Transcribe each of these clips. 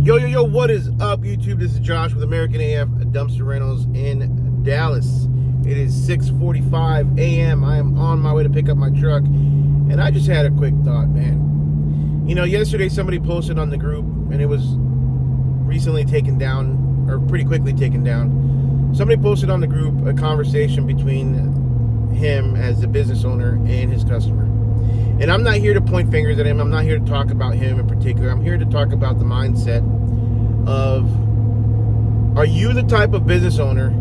Yo, what is up, YouTube? This is Josh with American AF Dumpster Rentals in Dallas. It is 6:45 a.m. I am on my way to pick up my truck, and I just had a quick thought, man. You know, yesterday somebody posted on the group, and it was recently taken down, or pretty quickly taken down. Somebody posted on the group a conversation between him as the business owner and his customer. And I'm not here to point fingers at him. I'm not here to talk about him in particular. I'm here to talk about the mindset of, are you the type of business owner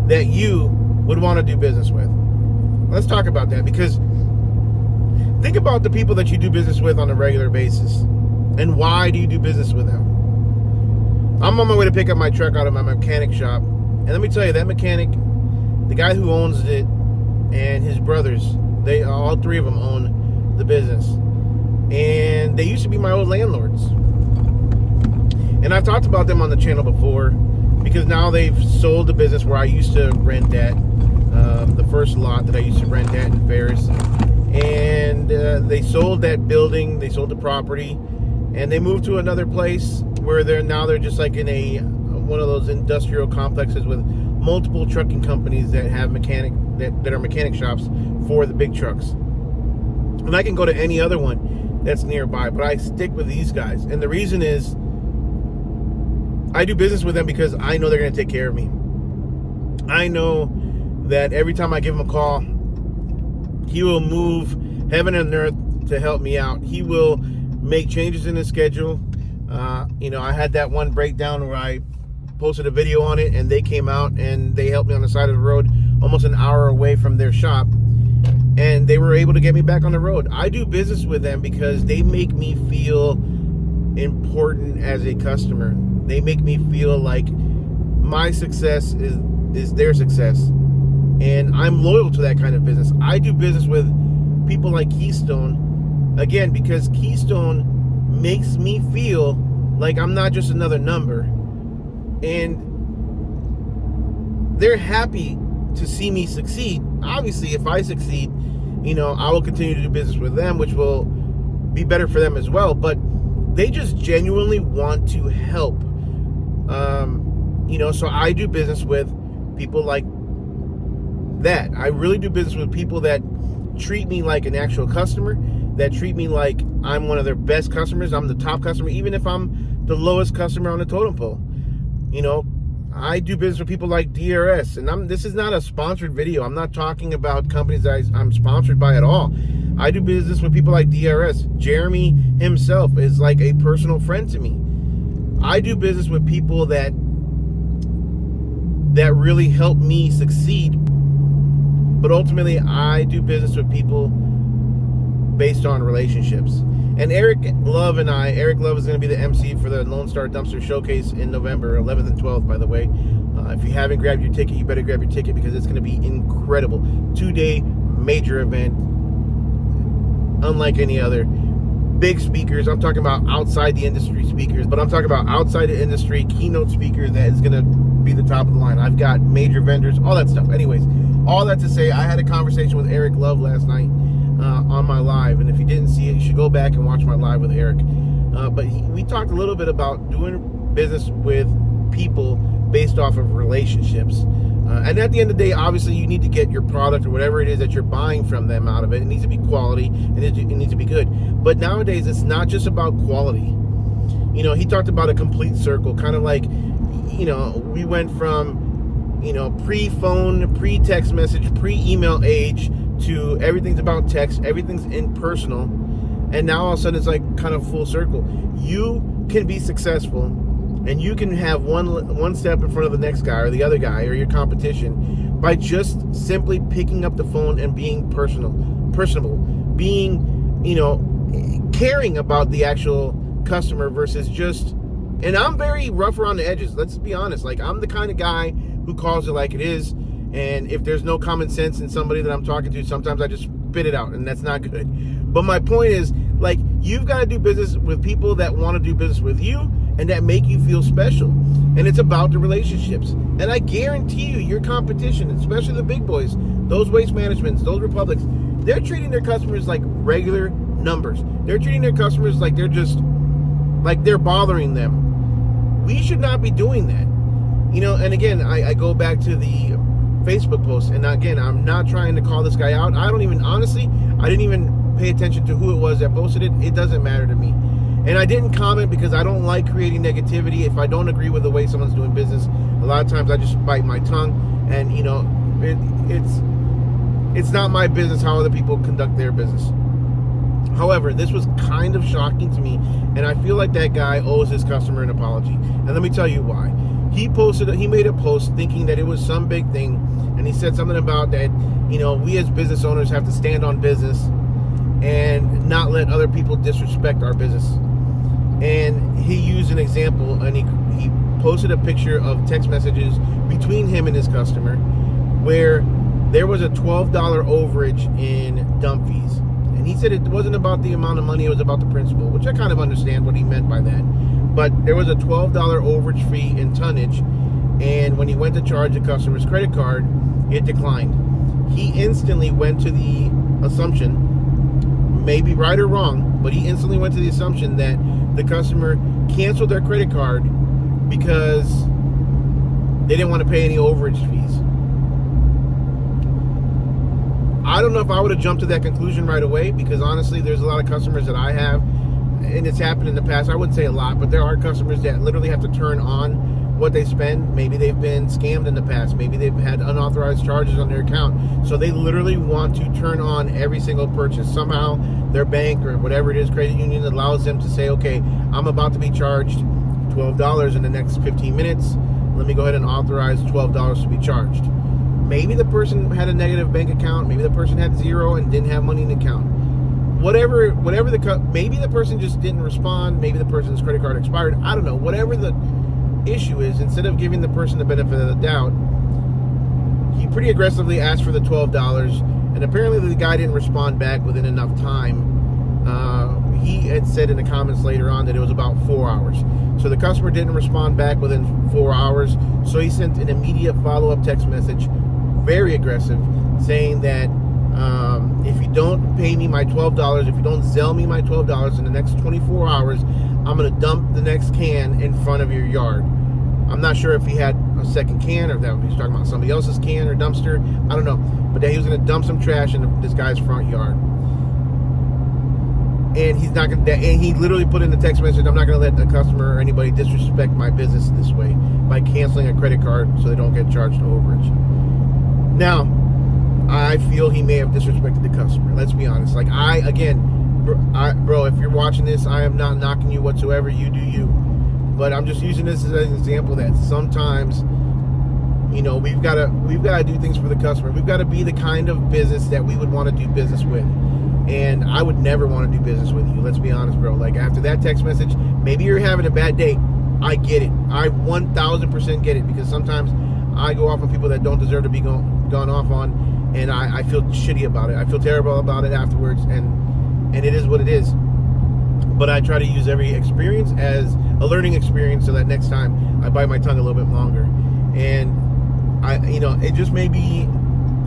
that you would want to do business with? Let's talk about that, because think about the people that you do business with on a regular basis. And why do you do business with them? I'm on my way to pick up my truck out of my mechanic shop. And let me tell you, that mechanic, the guy who owns it and his brothers, they all three of them own the business, and they used to be my old landlords, and I've talked about them on the channel before, because now they've sold the business where I used to rent at, the first lot that I used to rent at in Ferris, and they sold that building, they sold the property, and they moved to another place where they're just like in one of those industrial complexes with multiple trucking companies that have that are mechanic shops for the big trucks. And I can go to any other one that's nearby, but I stick with these guys. And the reason is, I do business with them because I know they're going to take care of me. I know that every time I give him a call, he will move heaven and earth to help me out. He will make changes in his schedule. I had that one breakdown where I posted a video on it, and they came out and they helped me on the side of the road, almost an hour away from their shop. And they were able to get me back on the road. I do business with them because they make me feel important as a customer. They make me feel like my success is their success. And I'm loyal to that kind of business. I do business with people like Keystone, again, because Keystone makes me feel like I'm not just another number. And they're happy to see me succeed. Obviously, if I succeed, I will continue to do business with them, which will be better for them as well. But they just genuinely want to help. So I do business with people like that. I really do business with people that treat me like an actual customer, that treat me like I'm one of their best customers. I'm the top customer, even if I'm the lowest customer on the totem pole. I do business with people like DRS, and this is not a sponsored video. I'm not talking about companies that I'm sponsored by at all. I do business with people like DRS. Jeremy himself is like a personal friend to me. I do business with people that really help me succeed, but ultimately I do business with people based on relationships. And Eric Love is going to be the MC for the Lone Star Dumpster Showcase in November 11th and 12th, by the way. If you haven't grabbed your ticket, you better grab your ticket, because it's going to be incredible. 2-day major event, unlike any other. Big speakers. I'm talking about outside the industry speakers, but I'm talking about outside the industry keynote speaker that is going to be the top of the line. I've got major vendors, all that stuff. Anyways, all that to say, I had a conversation with Eric Love last night on my live, and if you didn't see it, you should go back and watch my live with Eric. But we talked a little bit about doing business with people based off of relationships. And at the end of the day, obviously, you need to get your product or whatever it is that you're buying from them out of it. It needs to be quality, and it needs to be good. But nowadays, it's not just about quality. He talked about a complete circle, kind of like, we went from, pre-phone, pre-text message, pre-email age to everything's about text, everything's impersonal, and now all of a sudden it's like kind of full circle. You can be successful, and you can have one step in front of the next guy or the other guy or your competition by just simply picking up the phone and being personable, being, caring about the actual customer versus just. And I'm very rough around the edges. Let's be honest. Like, I'm the kind of guy who calls it like it is. And if there's no common sense in somebody that I'm talking to, sometimes I just spit it out, and that's not good. But my point is, like, you've got to do business with people that want to do business with you and that make you feel special. And it's about the relationships. And I guarantee you, your competition, especially the big boys, those Waste Managements, those Republics, they're treating their customers like regular numbers. They're treating their customers like they're bothering them. We should not be doing that. And again, I go back to the Facebook post, and again, I'm not trying to call this guy out. I didn't even pay attention to who it was that posted it. It doesn't matter to me. And I didn't comment because I don't like creating negativity. If I don't agree with the way someone's doing business, a lot of times I just bite my tongue, and it's not my business how other people conduct their business. However, this was kind of shocking to me, and I feel like that guy owes his customer an apology. And let me tell you why. He made a post thinking that it was some big thing, and he said something about that, we as business owners have to stand on business and not let other people disrespect our business. And he used an example, and he posted a picture of text messages between him and his customer where there was a $12 overage in dump fees. And he said it wasn't about the amount of money, it was about the principle, which I kind of understand what he meant by that. But there was a $12 overage fee in tonnage, and when he went to charge the customer's credit card, it declined. He instantly went to the assumption, maybe right or wrong, but he instantly went to the assumption that the customer canceled their credit card because they didn't want to pay any overage fees. I don't know if I would have jumped to that conclusion right away, because honestly, there's a lot of customers that I have, and it's happened in the past. I wouldn't say a lot, but there are customers that literally have to turn on what they spend. Maybe they've been scammed in the past. Maybe they've had unauthorized charges on their account. So they literally want to turn on every single purchase. Somehow their bank or whatever it is, credit union, allows them to say, okay, I'm about to be charged $12 in the next 15 minutes. Let me go ahead and authorize $12 to be charged. Maybe the person had a negative bank account. Maybe the person had zero and didn't have money in the account. Maybe the person just didn't respond. Maybe the person's credit card expired. I don't know. Whatever the issue is, instead of giving the person the benefit of the doubt, he pretty aggressively asked for the $12, and apparently the guy didn't respond back within enough time. He had said in the comments later on that it was about 4 hours. So the customer didn't respond back within 4 hours. So he sent an immediate follow-up text message, very aggressive, saying that if you don't pay me my $12, if you don't Zelle me my $12 in the next 24 hours, I'm going to dump the next can in front of your yard. I'm not sure if he had a second can or that he was talking about somebody else's can or dumpster. I don't know. But that he was going to dump some trash in this guy's front yard. And he's not going to, and he literally put in the text message, I'm not going to let the customer or anybody disrespect my business this way by canceling a credit card so they don't get charged overage. Now, I feel he may have disrespected the customer. Let's be honest. Like, bro, if you're watching this, I am not knocking you whatsoever. You do you. But I'm just using this as an example that sometimes, we've got to do things for the customer. We've got to be the kind of business that we would want to do business with. And I would never want to do business with you. Let's be honest, bro. Like, after that text message, maybe you're having a bad day. I get it. I 1000% get it, because sometimes I go off on people that don't deserve to be gone off on, and I feel shitty about it. I feel terrible about it afterwards, and it is what it is. But I try to use every experience as a learning experience so that next time I bite my tongue a little bit longer. And it just may be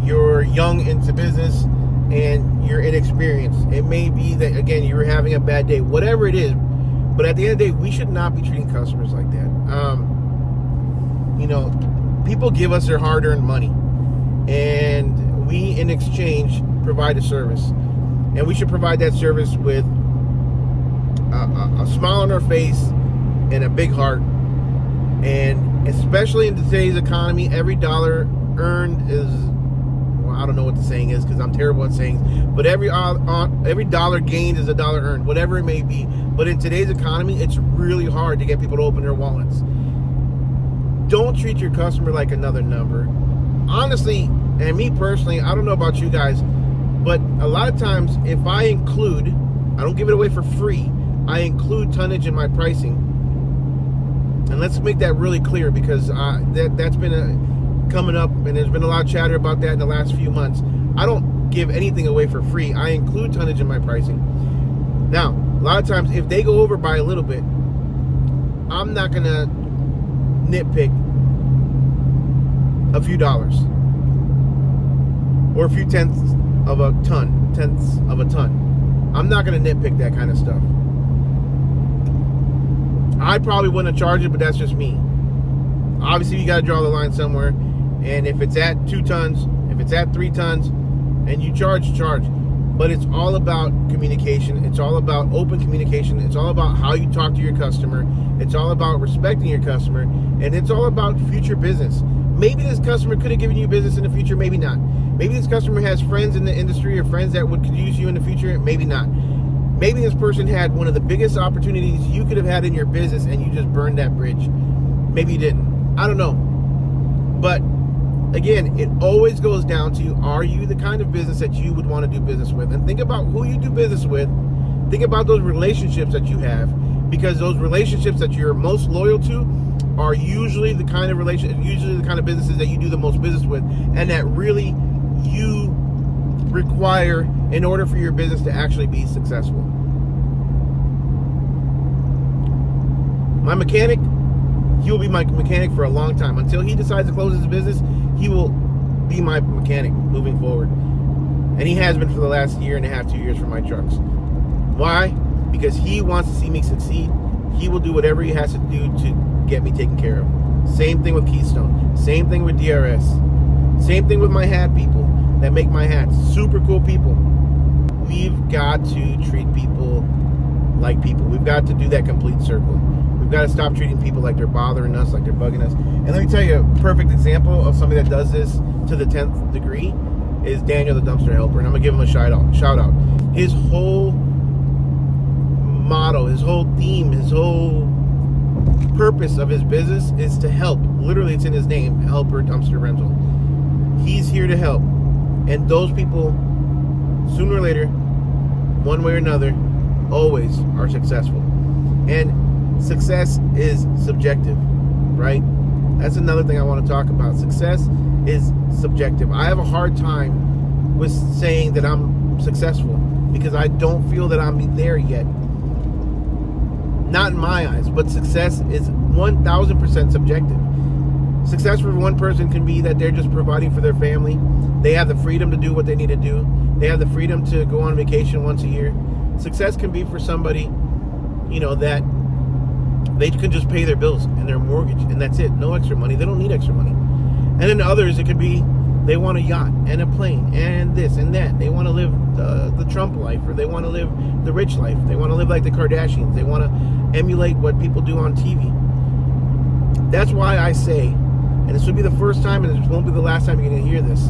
you're young into business and you're inexperienced. It may be that, again, you were having a bad day, whatever it is. But at the end of the day, we should not be treating customers like that. People give us their hard-earned money, and we, in exchange, provide a service. And we should provide that service with a smile on our face and a big heart. And especially in today's economy, every dollar earned is, well, I don't know what the saying is because I'm terrible at sayings, but every dollar gained is a dollar earned, whatever it may be. But in today's economy, it's really hard to get people to open their wallets. Don't treat your customer like another number. Honestly, and me personally, I don't know about you guys, but a lot of times if I don't give it away for free, I include tonnage in my pricing. And let's make that really clear, because that's been coming up, and there's been a lot of chatter about that in the last few months. I don't give anything away for free. I include tonnage in my pricing. Now, a lot of times if they go over by a little bit, I'm not going to nitpick a few dollars or a few tenths of a ton. I'm not going to nitpick that kind of stuff. I probably wouldn't have charged it, but that's just me. Obviously, you got to draw the line somewhere. And if it's at 2 tons, if it's at 3 tons, and you charge. But it's all about communication. It's all about open communication. It's all about how you talk to your customer. It's all about respecting your customer. And it's all about future business. Maybe this customer could have given you business in the future, maybe not. Maybe this customer has friends in the industry or friends that could use you in the future, maybe not. Maybe this person had one of the biggest opportunities you could have had in your business and you just burned that bridge. Maybe you didn't. I don't know. But again, it always goes down to, are you the kind of business that you would want to do business with? And think about who you do business with. Think about those relationships that you have, because those relationships that you're most loyal to are usually the kind of businesses that you do the most business with, and that really you require in order for your business to actually be successful. My mechanic, he will be my mechanic for a long time. Until he decides to close his business, he will be my mechanic moving forward. And he has been for the last 1.5 to 2 years for my trucks. Why? Because he wants to see me succeed. He will do whatever he has to do to get me taken care of. Same thing with Keystone. Same thing with DRS. Same thing with my hat people that make my hats. Super cool people. We've got to treat people like people. We've got to do that complete circle. We've got to stop treating people like they're bothering us, like they're bugging us. And let me tell you a perfect example of somebody that does this to the 10th degree is Daniel the Dumpster Helper. And I'm going to give him a shout out. His whole motto, his whole theme, his whole purpose of his business is to help. Literally, it's in his name, Helper Dumpster Rental. He's here to help. And those people, sooner or later, one way or another, always are successful. And success is subjective, right? That's another thing I want to talk about. Success is subjective. I have a hard time with saying that I'm successful because I don't feel that I'm there yet. Not in my eyes, but success is 1,000% subjective. Success for one person can be that they're just providing for their family. They have the freedom to do what they need to do. They have the freedom to go on vacation once a year. Success can be for somebody, that they can just pay their bills and their mortgage, and that's it. No extra money. They don't need extra money. And then others, it could be they want a yacht and a plane and this and that. They want to live the Trump life, or they want to live the rich life. They want to live like the Kardashians. They want to emulate what people do on TV. That's why I say, and this will be the first time, and this won't be the last time you're going to hear this,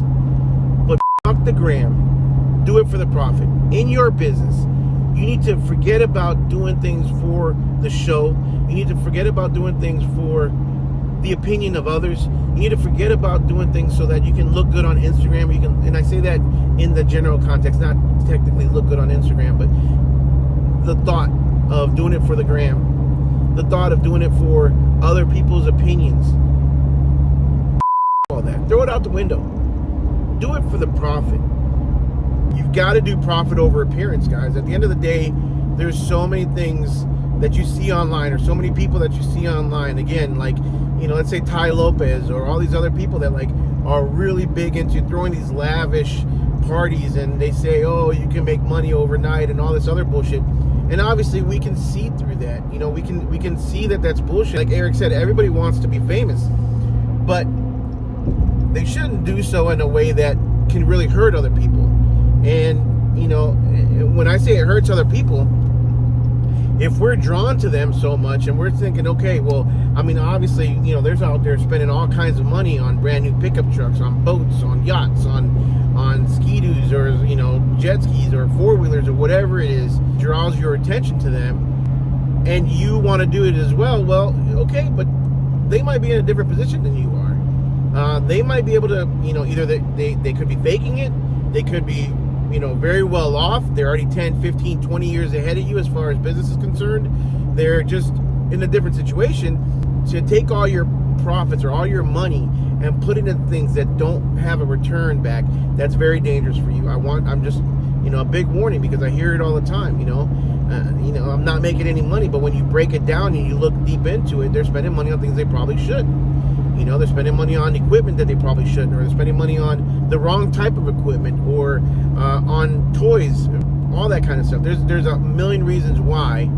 but fuck the gram. Do it for the profit. In your business, you need to forget about doing things for the show. You need to forget about doing things for the opinion of others. You need to forget about doing things so that you can look good on Instagram. And I say that in the general context, not technically look good on Instagram, but the thought of doing it for the gram, the thought of doing it for other people's opinions, all that, throw it out the window. Do it for the profit. You've got to do profit over appearance, guys. At the end of the day, there's so many things that you see online, or so many people that you see online. Again, like, let's say Ty Lopez or all these other people that are really big into throwing these lavish parties, and they say, oh, you can make money overnight and all this other bullshit. And obviously we can see through that. We can see that that's bullshit. Like Eric said, everybody wants to be famous, but they shouldn't do so in a way that can really hurt other people. And when I say it hurts other people, if we're drawn to them so much and we're thinking, okay, well, obviously, there's out there spending all kinds of money on brand new pickup trucks, on boats, on yachts, on ski-doos, or, jet skis or four-wheelers or whatever it is, draws your attention to them, and you want to do it as well. Well, okay, but they might be in a different position than you are. They might be able to, either they could be faking it, they could be very well off. They're already 10, 15, 20 years ahead of you as far as business is concerned. They're just in a different situation. To take all your profits or all your money and put it in things that don't have a return back, that's very dangerous for you. I'm just, a big warning, because I hear it all the time. I'm not making any money, but when you break it down and you look deep into it, they're spending money on things they probably shouldn't. They're spending money on equipment that they probably shouldn't, or they're spending money on the wrong type of equipment, or on toys, all that kind of stuff. There's a million reasons why,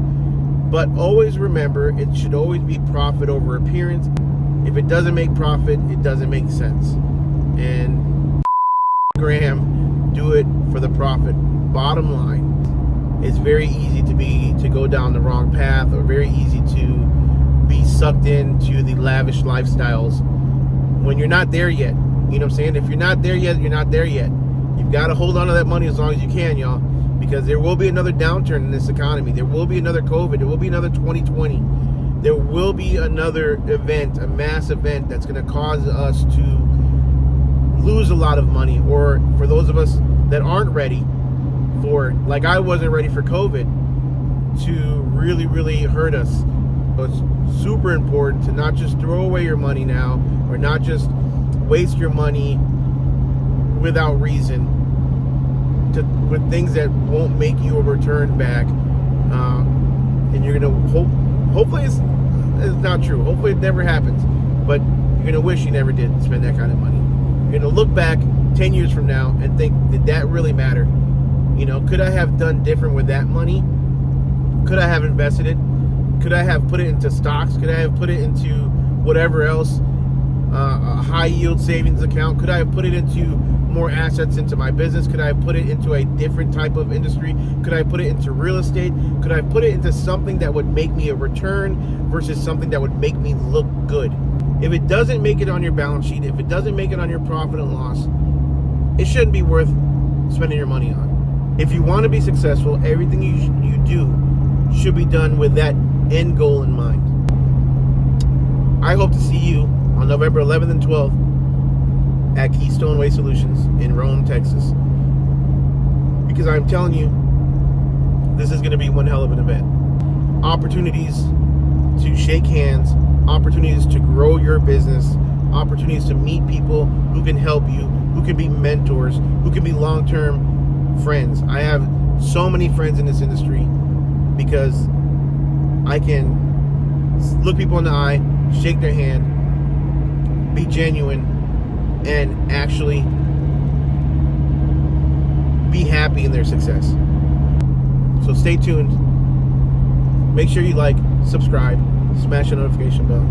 But always remember, it should always be profit over appearance. If it doesn't make profit, it doesn't make sense. And Graham, do it for the profit. Bottom line, it's very easy to go down the wrong path, or very easy to be sucked into the lavish lifestyles when you're not there yet. You know what I'm saying? If you're not there yet, you're not there yet. You've got to hold on to that money as long as you can, y'all, because there will be another downturn in this economy. There will be another COVID. There will be another 2020. There will be another event, a mass event that's going to cause us to lose a lot of money, or for those of us that aren't ready for, like I wasn't ready for COVID, to really, really hurt us. So it's super important to not just throw away your money now, or not just waste your money without reason with things that won't make you a return back. And you're gonna hopefully it's not true. Hopefully it never happens. But you're gonna wish you never did spend that kind of money. You're gonna look back 10 years from now and think, did that really matter? You know, could I have done different with that money? Could I have invested it? Could I have put it into stocks? Could I have put it into whatever else? A high yield savings account? Could I have put it into more assets into my business? Could I have put it into a different type of industry? Could I put it into real estate? Could I put it into something that would make me a return versus something that would make me look good? If it doesn't make it on your balance sheet, if it doesn't make it on your profit and loss, it shouldn't be worth spending your money on. If you want to be successful, everything you do should be done with that end goal in mind. I hope to see you on November 11th and 12th at Keystone Way Solutions in Rome, Texas. Because I'm telling you, this is going to be one hell of an event. Opportunities to shake hands, opportunities to grow your business, opportunities to meet people who can help you, who can be mentors, who can be long-term friends. I have so many friends in this industry because I can look people in the eye, shake their hand, be genuine, and actually be happy in their success. So stay tuned. Make sure you like, subscribe, smash the notification bell.